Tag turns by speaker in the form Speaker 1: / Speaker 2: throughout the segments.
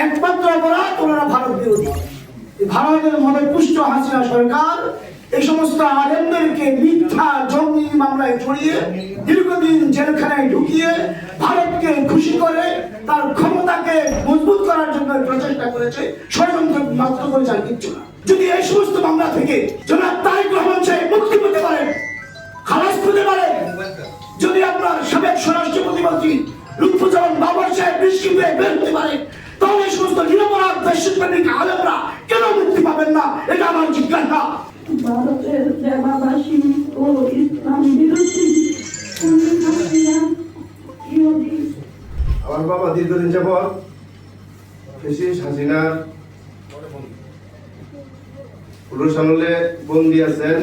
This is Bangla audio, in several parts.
Speaker 1: একমাত্র অপরাধ ওনারা ভারত বিরোধী। ভারতের মনে পুষ্ট হাসিনা সরকার এই সমস্ত আলেমদেরকে মিথ্যা জঙ্গি মামলায় জড়িয়ে দীর্ঘদিন জেলখানায় ঢুকিয়ে ভারতকে খুশি করে তার ক্ষমতাকে মজবুত করার জন্য প্রচেষ্টা করেছে। ষড়যন্ত্র মাত্র করে যার কিচ্ছু না। যদি এই সমস্ত মামলা থেকে জনাব তারেক রহমান সাহেব মুক্তি পেতে পারেন, খালাস পেতে পারেন, যদি আপনার সাবেক স্বরাষ্ট্র প্রতিমন্ত্রী লুৎফুজ্জামান বাবর সাহেব নিশ্চিন্তে বের হতে পারেন, তাহলে এই সমস্ত নিরপরাধ দেশপ্রেমিক আলেমরা কেন মুক্তি পাবেন না? এটা আমার জিজ্ঞাসা।
Speaker 2: ভারতের দেবাবাসী ও ইসলাম বিরোধী
Speaker 3: আমার বাবা দীর্ঘদিন যাবৎ ফ্যাসিস্ট হাসিনার পুরুষ আমলে বন্দী আছেন।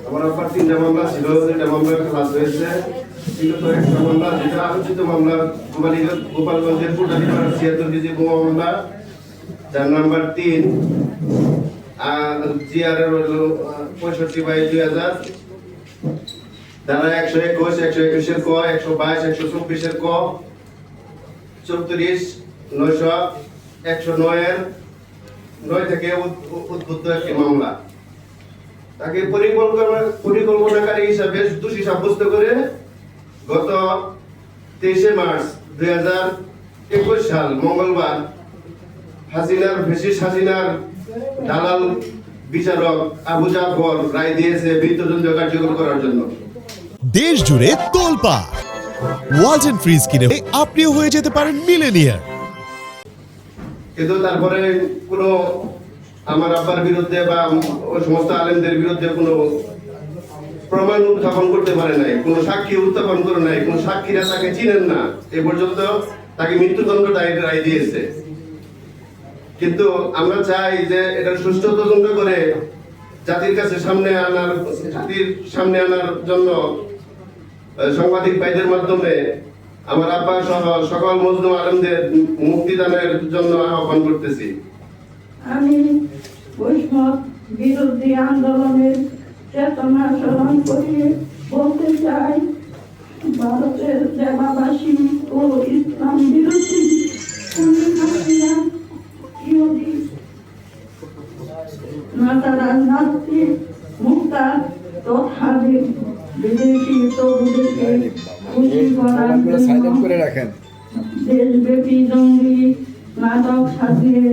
Speaker 3: আমার আব্বার 3টা মামলা ছিল, 2টা মামলা খালাস হয়েছে। বিগত একটা মামলা, যেটা আলোচিত মামলা, গোপালগঞ্জের ফুটানিপাড়া 76 কেজি বোমা মামলা, যার নাম্বার 3 জিআর হল 65/2000, ধারা 121, 121 ক, 122, 124 ক, 34, 900, 109 9 থেকে উদ্বুদ্ধ একটি মামলা। তাকে পরিকল্পনাকারী হিসাবে দোষী সাব্যস্ত করে গত 23 মার্চ 2021 সাল মঙ্গলবার ফ্যাসিস্ট হাসিনার দালাল বিচারক আবু জাফর রায় দিয়েছে মৃত্যুদণ্ড কার্যকর করার জন্য।
Speaker 4: দেশ জুড়ে তোলপাড় ওয়ালটন ফ্রিজ কিনে আপনিও হয়ে যেতে পারেন মিলেনিয়ার।
Speaker 3: কিন্তু তারপরে কোনো আমার আব্বার বিরুদ্ধে বা ওই সমস্ত আলেমদের বিরুদ্ধে কোনো প্রমাণ উত্থাপন করতে পারে নাই, কোনো সাক্ষী উত্থাপন করে নাই, কোনো সাক্ষীরা তাকে চিনেন না। এ পর্যন্ত তাকে মৃত্যুদণ্ড রায় দিয়েছে। কিন্তু আমরা চাই যে এটা সুষ্ঠু তদন্ত করে জাতির সামনে আনার জন্য সাংবাদিক ভাইদের মাধ্যমে আমার আব্বা সহ সকল মজলুম আলেমদের মুক্তিদানের জন্য আহ্বান করতেছি।
Speaker 2: আমি বৈষ্ণব বিরোধী আন্দোলনের চেতনা স্মরণ করিয়ে বলতে চাই, ভারতের দেবাবাসী ও ইসলাম বিরোধী রাজনৈতিক মুক্তা তথা বিদেশি তবুদেরকে খুশি করার জন্য দেশব্যাপী জঙ্গি নাটক সাজিয়ে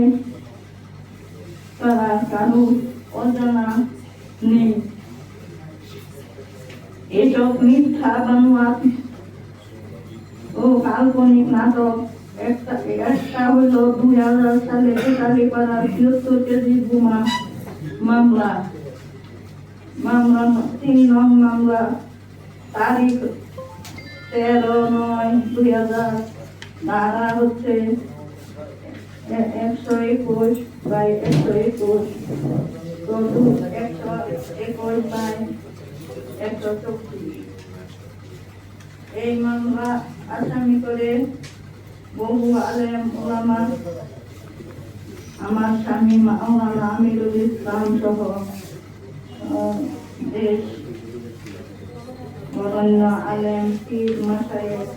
Speaker 2: তারা কারো অজানা নেই। এসব মিথ্যা বানোয়াট ও কাল্পনিক নাটক একটা হলো 2000 সালে ফুটানিপাড়া 76 কেজি বোমা মামলা 3 নং মামলা, তারিখ 13/9/2000, ধারা হচ্ছে 121/121, 121/124। এই মামলা আসামি করে বহু আলেম ওলামা, আমার স্বামী মাওলানা আমিরুল ইসলাম সহ দেশ বরেণ্য আলেম, পীর মাশায়েখ,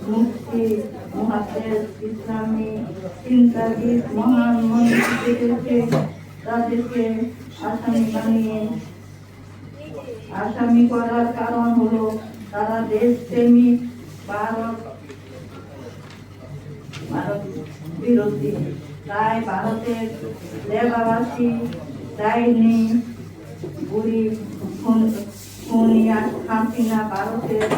Speaker 2: মুফতি, মুহাদ্দিস, ইসলামী চিন্তাবিদ, মহান মনীষীদেরকে তাদেরকে আসামি করার কারণ হলো তারা দেশপ্রেমিক, ভারত বিরোধী। তাই ভারতের দেবাবাসী ডাইনি বুড়ি হাসিনা ভারতের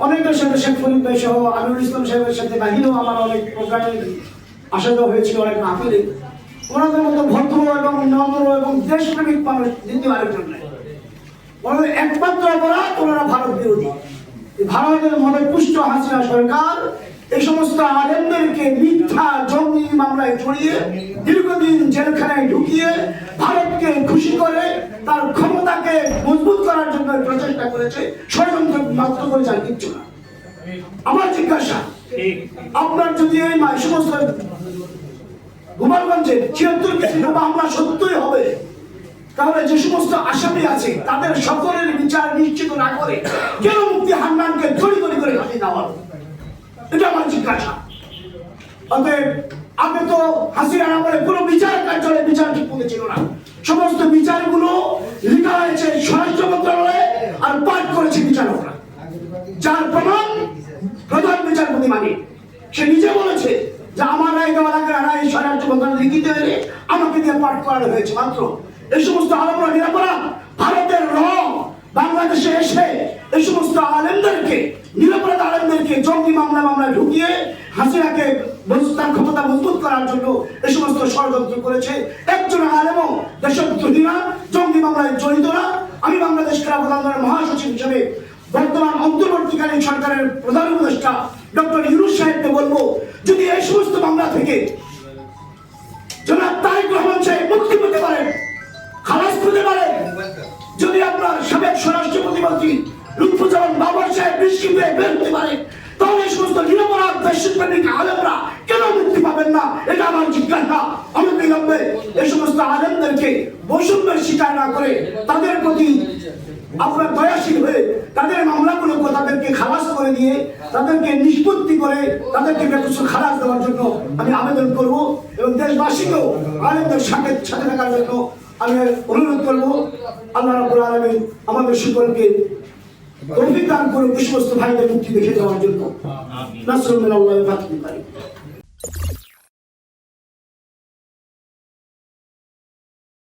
Speaker 1: অনেকের সাথে শেখ ফরিদ ভাই সহ আমিরুল ইসলাম সাহেবের সাথে বাহিরেও আমার অনেক প্রোগ্রামে আসা যাওয়া হয়েছিল, অনেক মাহফিলে। ওনাদের মতো ভদ্র এবং নম্র এবং দেশপ্রেমিক মানুষ দ্বিতীয় আরেকজন নেই। একমাত্র অপরাধ ওনারা ভারত বিরোধী। ভারতের মনে পুষ্ট হাসিনা সরকার এই সমস্ত আলেমদেরকে মিথ্যা জঙ্গি মামলায় জড়িয়ে দীর্ঘদিন জেলখানায় ঢুকিয়ে ভারতকে খুশি করে তার ক্ষমতাকে মজবুত করার জন্য প্রচেষ্টা করেছে। ষড়যন্ত্র মাত্র করে যার কিচ্ছু না। আমার জিজ্ঞাসা, আপনার যদি এই সমস্ত গোপালগঞ্জে ৭৬ কেজি মামলা সত্যই হবে, তাহলে যে সমস্ত আসামি আছে তাদের সকলের বিচার নিশ্চিত না করে কেন মুফতি হান্নানকে তড়ি করে ফাঁসি দেওয়া হলো? এটা আমার জিজ্ঞাসা। অতএব আগে তো হাসিনার আমলে কোনো বিচার কার্যালয়ে বিচার ঠিক মতো ছিল না, সমস্ত বিচারগুলো লেখা হয়েছে স্বরাষ্ট্র মন্ত্রণালয়ে আর পাঠ করেছে বিচারকরা, যার প্রমাণ প্রধান বিচারপতি মানিক সে নিজে বলেছে যে আমার রায় দেওয়ার আগে রায় স্বরাষ্ট্র মন্ত্রণালয় লিখিত হয়ে আমাকে দিয়ে পাঠ করানো হয়েছে মাত্র। এই সমস্ত আলেমরা নিরাপরাধ, ভারতের র বাংলাদেশে এসে এই সমস্ত আলেমদেরকে, নিরাপরাধ আলেমদেরকে জঙ্গি মামলায় ঢুকিয়ে হাসিনাকে তার ক্ষমতা মজবুত করার জন্য এই সমস্ত ষড়যন্ত্র করেছে। একজন আলেমও দেশদ্রোহী না, জঙ্গি মামলায় জড়িত না। আমি বাংলাদেশ খেলাফত আন্দোলনের মহাসচিব হিসেবে বর্তমান অন্তর্বর্তীকালীন সরকারের প্রধান উপদেষ্টা ডক্টর ইউনূস সাহেবকে বলবো, যদি এই সমস্ত মামলা থেকে জনাব তারেক রহমান সাহেব মুক্তি পেতে পারেন, খালাস পেতে পারেন, যদি আপনার সাবেক স্বরাষ্ট্র প্রতিমন্ত্রী লুৎফুজ্জামান বাবর সাহেব নিশ্চিন্তে বের হতে পারে, তাহলে এই সমস্ত নিরপরাধ দেশপ্রেমিক আলেমরা কেন মুক্তি পাবেন না? এটা আমার জিজ্ঞাসা। অনেকে ভাববে এই সমস্ত আলেমদেরকে বৈষম্যের শিকার না করে তাদের প্রতি আপনার দয়াশীল হয়ে তাদের মামলাগুলোকে তাদেরকে খালাস করে দিয়ে, তাদেরকে নিষ্পত্তি করে, তাদেরকে কিছু খালাস দেওয়ার জন্য আমি আবেদন করব এবং দেশবাসীকেও আলেমদের সাথে থাকার জন্য আমি অনুরোধ করব। আল্লাহ রাব্বুল আলামিন আমাদের সকলকে তৌফিক দান করুন এই সমস্ত ভাইদের মুক্তি দেখে দেওয়ার জন্য। নাসরুল মিনাল্লাহি ওয়া ফাতহুল করিম।